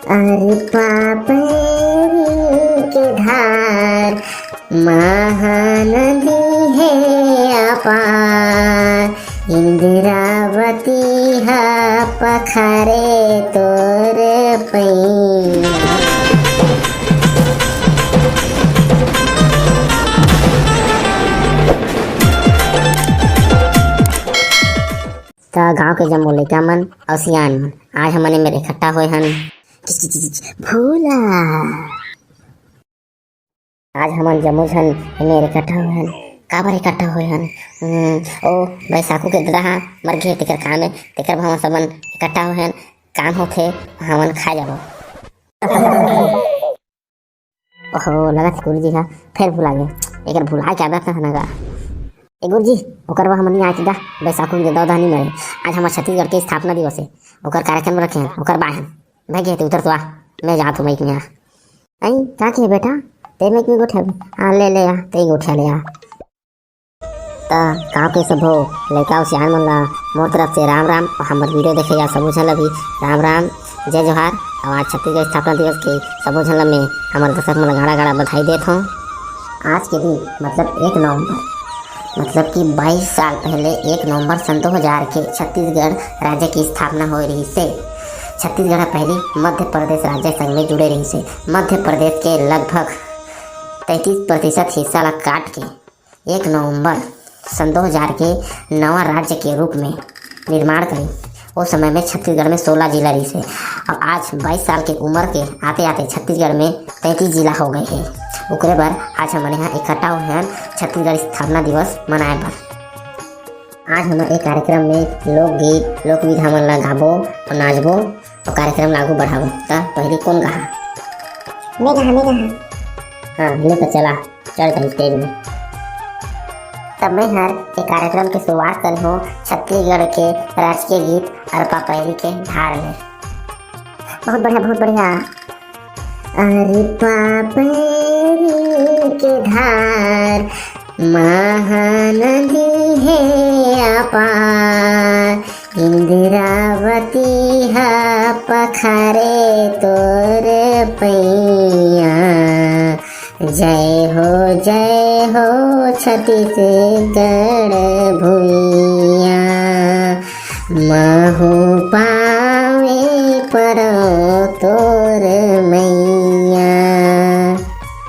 अरे पापरी के धार महानदी है अपार। इंद्रावती हा पखारे तोर पैया। गांव के जम्मो लइका मन और सियान मन आज हमने मेरे इकट्ठा हुए हन भूला। आज हमन जम्मो झन मेरे इकट्ठा हुए हन। काबर इकट्ठा हुए हन? ओ बैसाखू के दहा मर गए तेकर काम है, तेकर भाव सबन इकट्ठा हुए हन। काम होथे हमन खा जाबो। ओहो लगत गुरुजी हा फिर भुला गए। एकर भुला के आदत ना गा। ए गुरुजी ओकर बा हमन आज दा बैसाखू के दौदा नहीं मरे। आज हमार छत्तीसगढ़ के स्थापना दिवस है। ओकर कार्यक्रम रखे हैं। ओकर बाहन भाई गए उतर तो आ मैं जात हूँ मैं यहाँ आई का के बेटा ते में क्यों गोठा आ ले ले आ ते गोठा ले आ। ता गाँव के सब हो लड़का सियान मन ला मोर तरफ से राम राम और हमार वीडियो देखे जा सबो झन ला भी राम राम जय जोहार। और आज छत्तीसगढ़ स्थापना दिवस के सबो झन ला में हमारे दर्शक मन गाड़ा गाड़ा बधाई देता हूँ। आज के दिन मतलब 1 नवंबर मतलब कि 22 साल पहले 1 नवंबर सन 2000 के छत्तीसगढ़ राज्य की स्थापना हो रही से। छत्तीसगढ़ पहले मध्य प्रदेश राज्य संघ में जुड़े रही से। मध्य प्रदेश के लगभग 33% हिस्सा ला काट के 1 नवंबर सन 2000 के नवा राज्य के रूप में निर्माण करी। उस समय में छत्तीसगढ़ में 16 जिला रही से। अब आज 22 साल के उम्र के आते आते छत्तीसगढ़ में 33 जिला हो गए हैं। उकरे बर आज हमारे यहाँ इकट्ठा हुए हैं छत्तीसगढ़ स्थापना दिवस मनाए बर। आज हमारे एक कार्यक्रम में लोकगीत लोकविधा हमन ला गाबो और नाचबो और कार्यक्रम लागू बढ़ाबो। ता पहले कौन गहा? मैं गहा। हाँ ले तो चला चल स्टेज में। तब मैं हर एक कार्यक्रम के शुरुआत कर हूँ छत्तीसगढ़ के राजकीय गीत अरपा पैरी के धार में। बहुत बढ़िया बहुत बढ़िया। अरे पापरी के धार महानदी है अपार। इंद्रावती हा पखारे तोर पैया। जय हो छत्तीसगढ़ भुइया। महू पावे पर तोर मैया।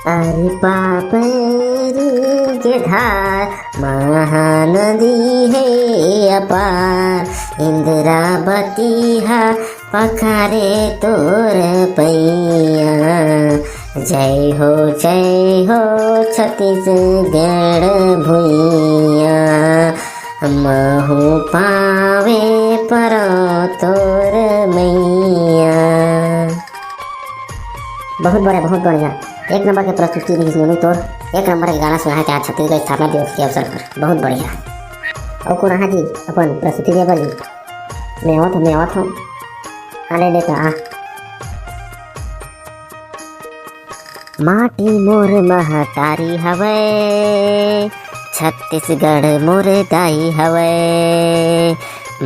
अरे पापरी के धार महानदी है अपार। इंद्रावती हा पखारे तोर पैया। जय हो छत्तीसगढ़ भुइया। महू पावे पर तोर मैया। बहुत बढ़िया 1 नंबर के प्रस्तुति रही सुनी तोर। 1 नंबर के गाना सुना है आज छत्तीसगढ़ स्थापना दिवस के अवसर पर। बहुत बढ़िया। और को रहा जी अपन प्रस्तुति दे बली मैं आवत हूँ। आने ले आ माटी मोर महतारी हवे छत्तीसगढ़ मोर दाई हवे।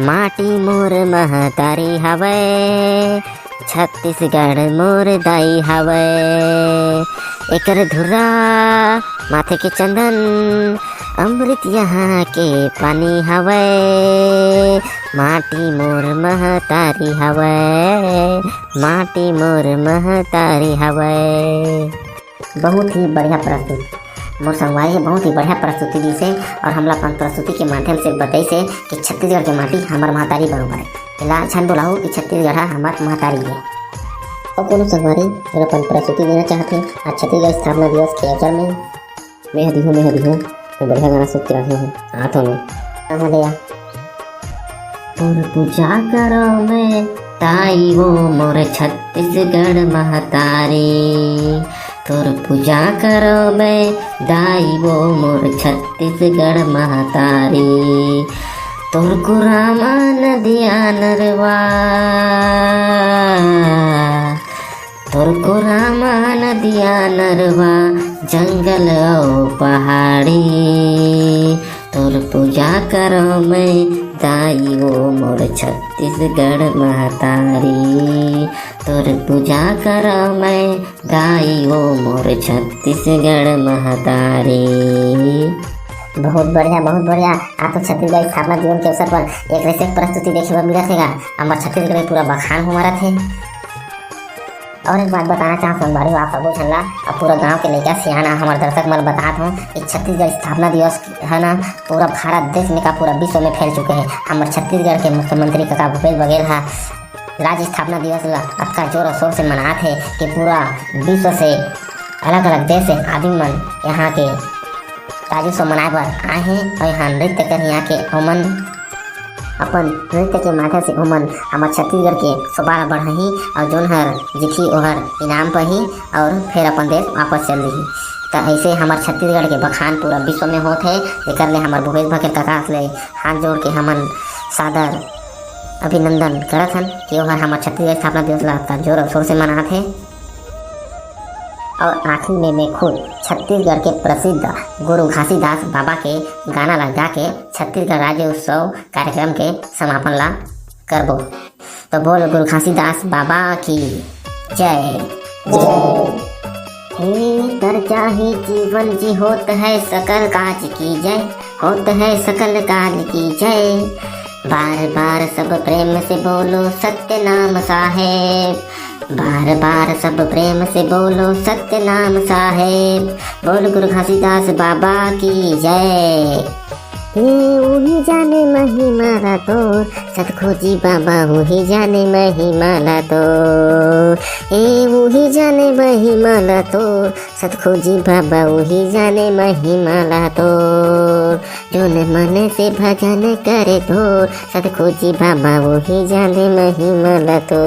माटी मोर महतारी हवे छत्तीसगढ़ मोर दाई हवे। एकर धुरा माथे के चंदन अमृत यहाँ के पानी हवे। माटी मोर महतारी हवे माटी मोर महतारी हवे। बहुत ही बढ़िया प्रस्तुति मोर संगवारी बहुत ही बढ़िया प्रस्तुति दी से। और हमला अपन प्रस्तुति के माध्यम से बताई से कि छत्तीसगढ़ के माटी हमार महतारी बरोबर है। इला छन बोलाऊ कि छत्तीसगढ़ हमार महतारी है। और कोनो संगवारी अगर अपन प्रस्तुति देना चाहते हैं आज छत्तीसगढ़ स्थापना दिवस के अवसर में मैं दी हूँ मैं बढ़िया गाना सोच के रखे हूँ हाथों में। कहाँ दया और पूजा करो मैं ताई वो मोर छत्तीसगढ़ महतारी। तोर पूजा करो मैं दाई वो मोर छत्तीसगढ़ महतारी। तोर गुरामा नदिया नरवा तोर गुरामा नदिया नरवा जंगल और पहाड़ी। तोर पूजा करो मैं दाई वो मोर छत्तीसगढ़ महतारी। तोर पूजा करो मैं दाई वो मोर छत्तीसगढ़ महतारी। बहुत बढ़िया बहुत बढ़िया। आप तो छत्तीसगढ़ स्थापना दिवस के अवसर पर एक रेसिक प्रस्तुति देखे को मिला थे। हमारे छत्तीसगढ़ में पूरा बखान हमारा थे। और एक बात बताना चाहता हूँ बारी आप सबको झल्ला अब पूरा गांव के लड़का सियाना हमारे दर्शक मन बताता हूँ कि छत्तीसगढ़ स्थापना दिवस है ना पूरा भारत देश में का पूरा विश्व में फैल चुके हैं। हमारे छत्तीसगढ़ के मुख्यमंत्री काका भूपेश बघेल है राज्य स्थापना दिवस अक्का जोर और शोर से मनाते हैं कि पूरा विश्व से अलग अलग देश से आदमी मन यहाँ के राज्योत्सव मनाए पर आए हैं और यहाँ नृत्य कर यहाँ के ओमन अपन नृत्य के माध्यम से ओमन हमारे छत्तीसगढ़ के शोभा बढ़ही और जोन हर जिखी ओहर इनाम पही और फिर अपन देश वापस चल रही। तो ऐसे हमारे छत्तीसगढ़ के बखान पूरा विश्व में होते है। जेकर ले हमारे भूपेश बघेल काका ले हाथ जोड़ के हमन सादर अभिनंदन करत हन कि ओहर हमारे छत्तीसगढ़ स्थापना दिवस ला जोर और शोर से मनाते हैं। और आखिर में मैं खुद छत्तीसगढ़ के प्रसिद्ध गुरु घासीदास बाबा के गाना लगा के छत्तीसगढ़ राज्य उत्सव कार्यक्रम के समापन ला करबो। तो बोल गुरु घासीदास बाबा की जय जय। कर चाहे जीवन जी होत है सकल काज की जय, होत है सकल काज की जय। बार बार सब प्रेम से बोलो सत्य नाम साहेब, बार बार सब प्रेम से बोलो सत्य नाम साहेब। बोल गुरु घासीदास बाबा की जय। वही जाने महिमा तो सतखोजी बाबा वही जाने महिमा तो वही जाने महिमा तो सतखोजी बाबा वही जाने महिमा तो जोन मन से भजन करे तो सतखोजी बाबा वही जाने महिमा तो।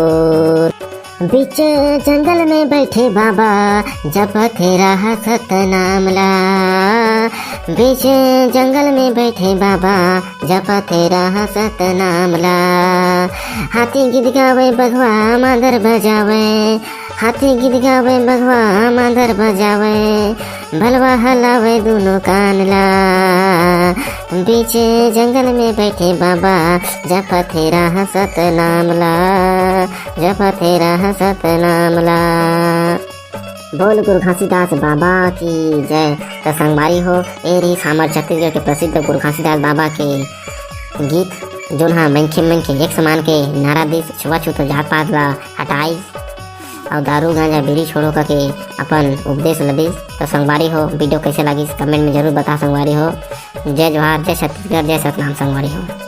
बीच जंगल में बैठे बाबा जपते रहा सतनाम ला, बीच जंगल में बैठे बाबा जपते रहा सतनाम ला। हाथी गीत गावे बघवा मांदर बजावे, हाथी गीत गावे बघवा मांदर बजावे, भलवा हलावे दोनों कान ला। बीच जंगल में बैठे बाबा जपते रहा सतनाम ला, जपते रहा सतनाम ला। बोल गुरु घासीदास बाबा की जय। तो संगवारी हो ए रही हमारे छत्तीसगढ़ के प्रसिद्ध गुरु घासीदास बाबा के गीत जो हाँ मंखे मंखे एक समान के नारा देश छुआछूत जात पात ला हटाई और दारू गांजा बीड़ी छोड़ो करके अपन उपदेश लदीस। तो संगवारी हो वीडियो कैसे लगी कमेंट में जरूर बता। संगवारी हो जय जोहार, जय छत्तीसगढ़, जय सतनाम। संगवारी हो।